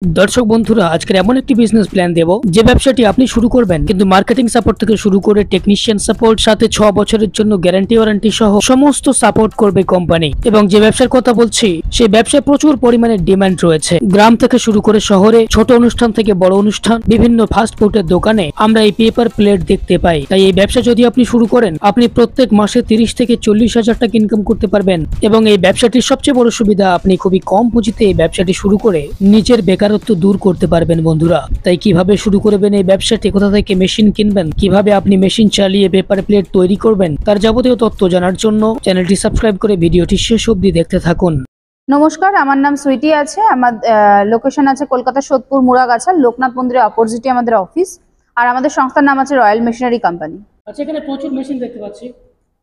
দর্শক বন্ধুরা, আজকের এমন একটি বিজনেস প্ল্যান দেব যে ব্যবসাটি আপনি শুরু করবেন, কিন্তু মার্কেটিং সাপোর্ট থেকে শুরু করে টেকনিশিয়ান সাপোর্ট, সাথে 6 বছরের জন্য গ্যারান্টি ওয়ারেন্টি সহ সমস্ত সাপোর্ট করবে কোম্পানি। এবং যে ব্যবসার কথা বলছি সেই ব্যবসায় প্রচুর পরিমাণে ডিমান্ড রয়েছে। গ্রাম থেকে শুরু করে শহরে, ছোট অনুষ্ঠান থেকে বড় অনুষ্ঠান, বিভিন্ন ফাস্ট ফুডের দোকানে আমরা এই পেপার প্লেট দেখতে পাই। তাই এই ব্যবসা যদি আপনি শুরু করেন, আপনি প্রত্যেক মাসে 30 থেকে 40 হাজার টাকা ইনকাম করতে পারবেন। এবং এই ব্যবসাটির সবচেয়ে বড় সুবিধা, আপনি খুবই কম পুঁজিতে এই ব্যবসাটি শুরু করে নিজের বেকারত্ব দূর করতে পারবেন বন্ধুরা। তাই কিভাবে শুরু করবেন এই ব্যবসাটি, কোথা থেকে মেশিন কিনবেন, কিভাবে আপনি মেশিন চালিয়ে পেপার প্লেট তৈরি করবেন, তার যাবতীয় তথ্য জানার জন্য চ্যানেলটি সাবস্ক্রাইব করে ভিডিওটি শেষ অবধি দেখতে থাকুন। নমস্কার, আমার নাম সুইটি আছে। আমার লোকেশন আছে কলকাতা সোদপুর মুড়াগাছা, লোকনাথ মন্দিরের অপোজিটে আমাদের অফিস। আর আমাদের সংস্থার নাম আছে রয়্যাল মেশিনারি কোম্পানি। আচ্ছা, এখানে প্রচুর মেশিন দেখতে পাচ্ছি।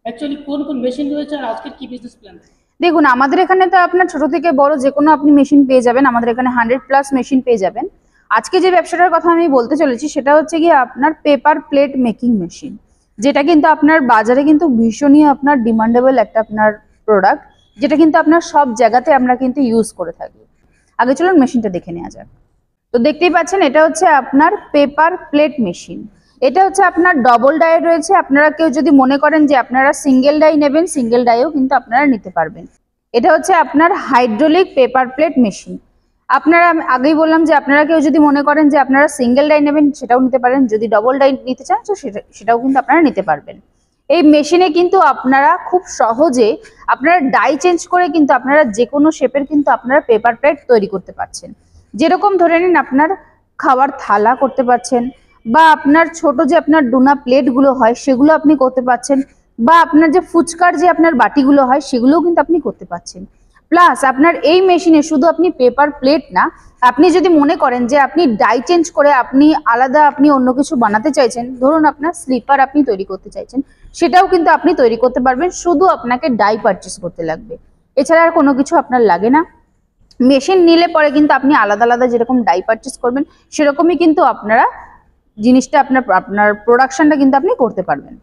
অ্যাকচুয়ালি কোন কোন মেশিন রয়েছে আর আজকের কি বিজনেস প্ল্যান? দেখুন, আমাদের এখানে তো আপনার ছোট থেকে বড় যে কোনো আপনি মেশিন পেয়ে যাবেন। আমাদের এখানে 100+ মেশিন পেয়ে যাবেন। আজকে যে ব্যবসাটার কথা আমি বলতে চলেছি সেটা হচ্ছে গিয়ে আপনার পেপার প্লেট মেকিং মেশিন, যেটা কিন্তু আপনার বাজারে কিন্তু ভীষণই আপনার ডিমান্ডেবল একটা আপনার প্রোডাক্ট, যেটা কিন্তু আপনার সব জায়গাতে আমরা কিন্তু ইউজ করে থাকি। আগে চলুন মেশিনটা দেখে নেওয়া যাক। তো দেখতেই পাচ্ছেন, এটা হচ্ছে আপনার পেপার প্লেট মেশিন। এটা হচ্ছে আপনার ডবল ডাই রয়েছে। আপনারা কেউ যদি মনে করেন যে আপনারা সিঙ্গেল ডাই নেবেন, সিঙ্গেল ডাইও কিন্তু আপনারা নিতে পারবেন। এটা হচ্ছে আপনার হাইড্রোলিক পেপার প্লেট মেশিন। আপনারা, আমি আগেই বললাম যে আপনারা কেউ যদি মনে করেন যে আপনারা সিঙ্গেল ডাই নেবেন, সেটাও নিতে পারেন। যদি ডবল ডাই নিতে চান তো সেটাও কিন্তু আপনারা নিতে পারবেন। এই মেশিনে কিন্তু আপনারা খুব সহজে আপনারা ডাই চেঞ্জ করে কিন্তু আপনারা যে কোনো শেপের কিন্তু আপনারা পেপার প্লেট তৈরি করতে পারছেন। যেরকম ধরে নিন, আপনার খাবার থালা করতে পারছেন, বা আপনার ছোট যে আপনার ডোনা প্লেটগুলো হয় সেগুলো আপনি করতে পারছেন, বা আপনার যে ফুচকার যে আপনার বাটিগুলো হয় সেগুলোও কিন্তু আপনি করতে পারছেন। প্লাস আপনার এই মেশিনে শুধু আপনি পেপার প্লেট না, আপনি যদি মনে করেন যে আপনি ডাই চেঞ্জ করে আপনি আলাদা আপনি অন্য কিছু বানাতে চাইছেন, ধরুন আপনার স্লিপার আপনি তৈরি করতে চাইছেন, সেটাও কিন্তু আপনি তৈরি করতে পারবেন। শুধু আপনাকে ডাই পারচেস করতে লাগবে, এছাড়া আর কোনো কিছু আপনার লাগে না। মেশিন নিলে পরে কিন্তু আপনি আলাদা আলাদা যেরকম ডাই পারচেস করবেন, সেরকমই কিন্তু আপনারা জিনিসটা আপনার প্রোডাকশনটা কিন্তু আপনি করতে পারবেন।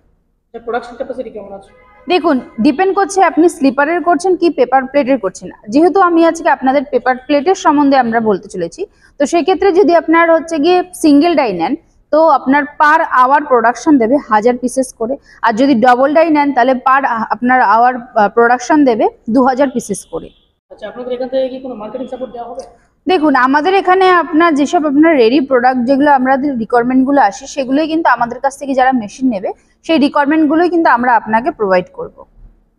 প্রোডাকশন ক্যাপাসিটি কেমন আছে? দেখুন, ডিপেন্ড করছে আপনি স্লিপারের করছেন কি পেপার প্লেটের করছেন। যেহেতু আমি আজকে আপনাদের পেপার প্লেটের সম্বন্ধে আমরা বলতে চলেছি, তো সেই ক্ষেত্রে যদি আপনার হচ্ছে গিয়ে সিঙ্গেল ডাই নেন, তো আপনার পার আওয়ার প্রোডাকশন দেবে 1000 পিসেস করে। আর যদি ডবল ডাই নেন তাহলে পার আপনার আওয়ার প্রোডাকশন দেবে 2000 পিসেস করে। আচ্ছা, আপনাদের এখান থেকে কি কোনো মার্কেটিং সাপোর্ট দেওয়া হবে? দেখুন, আমাদের এখানে আপনার যেসব আপনার রেডি প্রোডাক্ট যেগুলো আমাদের রিকোয়ারমেন্টগুলো আসে, সেগুলোই কিন্তু আমাদের কাছ থেকে যারা মেশিন নেবে সেই রিকোয়ারমেন্টগুলোই কিন্তু আমরা আপনাকে প্রোভাইড করব।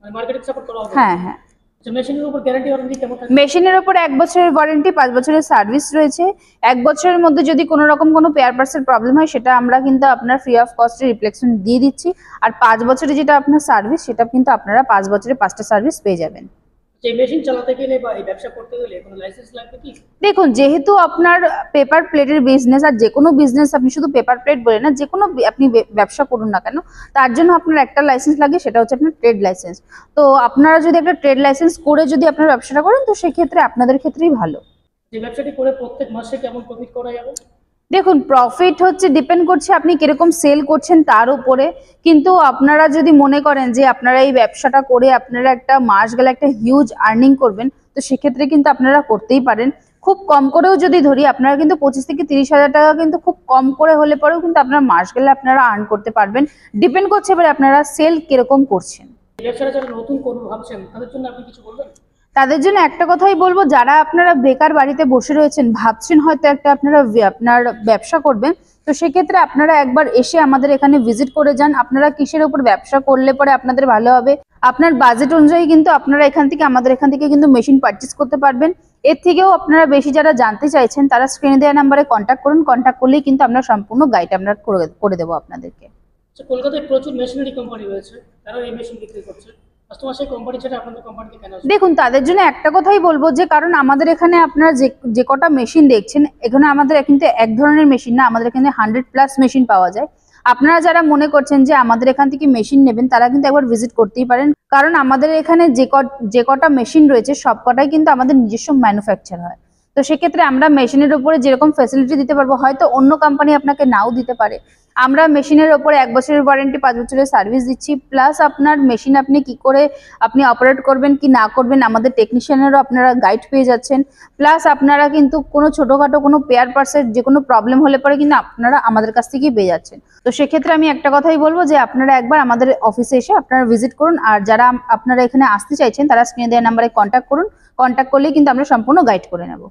মানে মার্কেটিং সাপোর্ট করা হবে? হ্যাঁ হ্যাঁ। আচ্ছা, মেশিনের উপর গ্যারান্টি ওয়ারেন্টি কেমন থাকে? মেশিনের ওপর 1 বছরের ওয়ারেন্টি, 5 বছরের সার্ভিস রয়েছে। 1 বছরের মধ্যে যদি কোনো রকম কোনো পেয়ার পার্টসের প্রবলেম হয়, সেটা আমরা কিন্তু আপনার ফ্রি অফ কস্টে রিপ্লেসমেন্ট দিয়ে দিচ্ছি। আর 5 বছরে যেটা আপনার সার্ভিস, সেটা কিন্তু আপনারা 5 বছরে 5টা সার্ভিস পেয়ে যাবেন। এই মেশিন চালাতে গেলে বা এই ব্যবসা করতে গেলে কোনো লাইসেন্স লাগবে কি? দেখুন, যেহেতু আপনার পেপার প্লেটের বিজনেস, আর যে কোনো বিজনেস আপনি শুধু পেপার প্লেট বলে না, যে কোনো আপনি ব্যবসা করুন না কেন, তার জন্য আপনার একটা লাইসেন্স লাগে, সেটা হচ্ছে আপনার ট্রেড লাইসেন্স। তো আপনারা যদি একটা ট্রেড লাইসেন্স করে যদি আপনার ব্যবসাটা করেন, তো সেক্ষেত্রে আপনাদের ক্ষেত্রেই ভালো। এই ব্যবসাটি করে প্রত্যেক মাসে কেমন প্রফিট করা যাবে? দেখুন, প্রফিট হচ্ছে ডিপেন্ড করছে আপনি কিরকম সেল করছেন তার উপরে। কিন্তু আপনারা যদি মনে করেন যে আপনারা এই ব্যবসাটা করে আপনারা একটা মাস গেলে একটা হিউজ আর্নিং করবেন, তো সেক্ষেত্রে কিন্তু আপনারা করতেই পারেন। খুব কম করেও যদি ধরি, আপনারা কিন্তু 25 থেকে 30 হাজার টাকা কিন্তু খুব কম করে হলে পরেও কিন্তু আপনার মাস গেলে আপনারা আর্ন করতে পারবেন। ডিপেন্ড করছে এবার আপনারা সেল কিরকম করছেন। এই ব্যবসাটা যারা নতুন করবো ভাবছেন, তাদের জন্য আপনি কিছু বলবেন? তাদের জন্য একটা কথাই বলবো, যারা আপনারা বেকার বাড়িতে বসে রয়েছেন, ভাবছেন হয়তো একটা আপনারা আপনার ব্যবসা করবেন, তো সেক্ষেত্রে আপনারা একবার এসে আমাদের এখানে ভিজিট করে যান। আপনারা কিসের উপর ব্যবসা করলে পরে আপনাদের ভালো হবে, আপনার বাজেট অনুযায়ী কিন্তু আপনারা আমাদের এখান থেকে কিন্তু মেশিন পারচেস করতে পারবেন। এর থেকেও আপনারা বেশি যারা জানতে চাইছেন, তারা স্ক্রিনে দেওয়া নাম্বারে কন্ট্যাক্ট করুন। কন্ট্যাক্ট করলেই কিন্তু আমরা সম্পূর্ণ গাইড আমরা করে দেবো আপনাদেরকে। আচ্ছা, কলকাতায় প্রচুর মেশিনারি কোম্পানি রয়েছে, তারা এই মেশিন বিক্রি করছে। কাস্টমার সেই কোম্পানি ছেড়ে আপনাদের কোম্পানিতে কেন আসবে? দেখুন, তাদের জন্য একটা কথাই বলবো, যে কারণ আমাদের এখানে আপনারা যে কটা মেশিন দেখছেন, এখানে আমাদের কিন্তু এক ধরনের মেশিন না, আমাদের এখানে 100+ মেশিন পাওয়া যায়। আপনারা যারা মনে করছেন যে আমাদের এখান থেকে মেশিন নেবেন, তারা কিন্তু একবার ভিজিট করতেই পারেন। কারণ আমাদের এখানে যে কটা মেশিন রয়েছে সব কটাই কিন্তু আমাদের নিজস্ব ম্যানুফ্যাকচার হয়। তো সেক্ষেত্রে আমরা মেশিনের উপরে যেরকম ফ্যাসিলিটি দিতে পারবো, হয়তো অন্য কোম্পানি আপনাকে নাও দিতে পারে। আমরা মেশিনের ওপরে 1 বছরের ওয়ারেন্টি, 5 বছরের সার্ভিস দিচ্ছি। প্লাস আপনার মেশিন আপনি কি করে আপনি অপারেট করবেন কি না করবেন, আমাদের টেকনিশিয়ানেরও আপনারা গাইড পেয়ে যাচ্ছেন। প্লাস আপনারা কিন্তু কোনো ছোটোখাটো কোনো পেয়ার পার্টসের যে কোনো প্রবলেম হলে পরে কিন্তু আপনারা আমাদের কাছ থেকেই পেয়ে যাচ্ছেন। তো সেক্ষেত্রে আমি একটা কথাই বলবো যে আপনারা একবার আমাদের অফিসে এসে আপনারা ভিজিট করুন। আর যারা আপনারা এখানে আসতে চাইছেন তারা স্ক্রিনে দেওয়া নাম্বারে কন্ট্যাক্ট করুন। কন্ট্যাক্ট করলেই কিন্তু আমরা সম্পূর্ণ গাইড করে নেব।